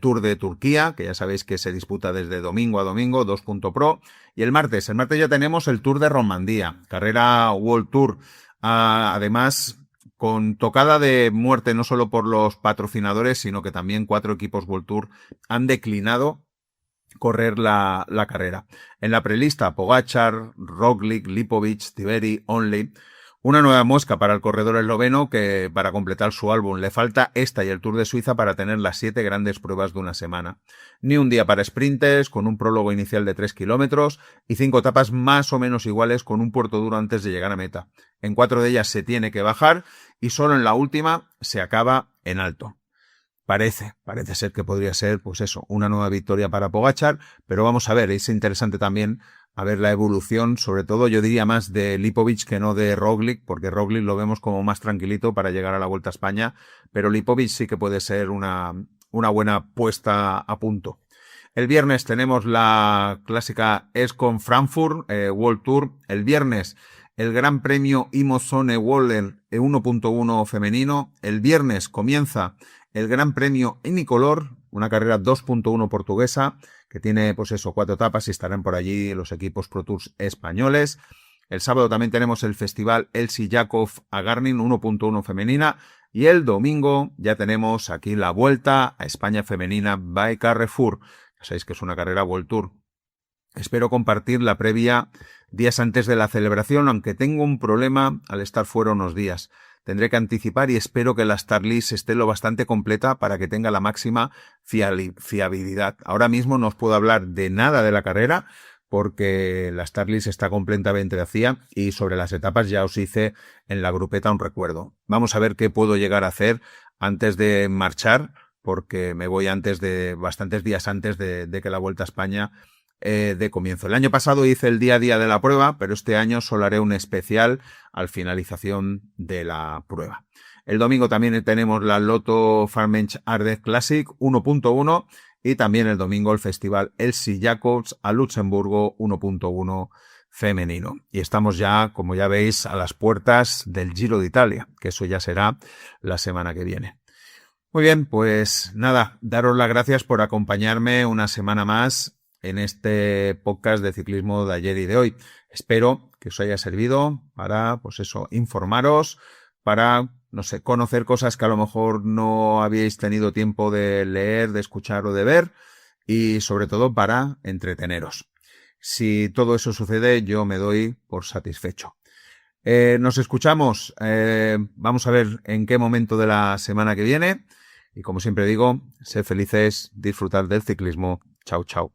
Tour de Turquía, que ya sabéis que se disputa desde domingo a domingo, 2.pro. Y el martes ya tenemos el Tour de Romandía, carrera World Tour. Además, con tocada de muerte no solo por los patrocinadores, sino que también 4 equipos World Tour han declinado correr la carrera. En la prelista, Pogačar, Roglic, Lipovic, Tiberi, Onley. Una nueva mosca para el corredor esloveno que para completar su álbum le falta esta y el Tour de Suiza para tener las 7 grandes pruebas de una semana. Ni un día para sprinters con un prólogo inicial de 3 kilómetros y 5 etapas más o menos iguales con un puerto duro antes de llegar a meta. En 4 de ellas se tiene que bajar y solo en la última se acaba en alto. Parece ser que podría ser, pues eso, una nueva victoria para Pogačar, pero vamos a ver, es interesante también a ver la evolución, sobre todo yo diría más de Lipovic que no de Roglic, porque Roglic lo vemos como más tranquilito para llegar a la Vuelta a España, pero Lipovic sí que puede ser una buena puesta a punto. El viernes tenemos la clásica ESCOM Frankfurt World Tour. El viernes el Gran Premio Imozone Waller 1.1 femenino. El viernes comienza el Gran Premio Inicolor, una carrera 2.1 portuguesa, que tiene, pues eso, 4 etapas y estarán por allí los equipos Pro Tours españoles. El sábado también tenemos el Festival Elsie Jakov Agarnin 1.1 femenina. Y el domingo ya tenemos aquí la Vuelta a España femenina by Carrefour. Ya sabéis que es una carrera World Tour. Espero compartir la previa días antes de la celebración, aunque tengo un problema al estar fuera unos días. Tendré que anticipar y espero que la Start List esté lo bastante completa para que tenga la máxima fiabilidad. Ahora mismo no os puedo hablar de nada de la carrera porque la Start List está completamente vacía y sobre las etapas ya os hice en la grupeta un recuerdo. Vamos a ver qué puedo llegar a hacer antes de marchar porque me voy bastantes días antes de que la Vuelta a España de comienzo. El año pasado hice el día a día de la prueba, pero este año solo haré un especial al finalización de la prueba. El domingo también tenemos la Lotto Farmench Ardez Classic 1.1 y también el domingo el Festival Elsie Jacobs a Luxemburgo 1.1 femenino. Y estamos ya, como ya veis, a las puertas del Giro de Italia, que eso ya será la semana que viene. Muy bien, pues nada, daros las gracias por acompañarme una semana más en este podcast de ciclismo de ayer y de hoy. Espero que os haya servido para, pues eso, informaros, para, no sé, conocer cosas que a lo mejor no habíais tenido tiempo de leer, de escuchar o de ver, y sobre todo para entreteneros. Si todo eso sucede, yo me doy por satisfecho. Nos escuchamos, vamos a ver en qué momento de la semana que viene, y como siempre digo, sed felices, disfrutad del ciclismo. Chao, chao.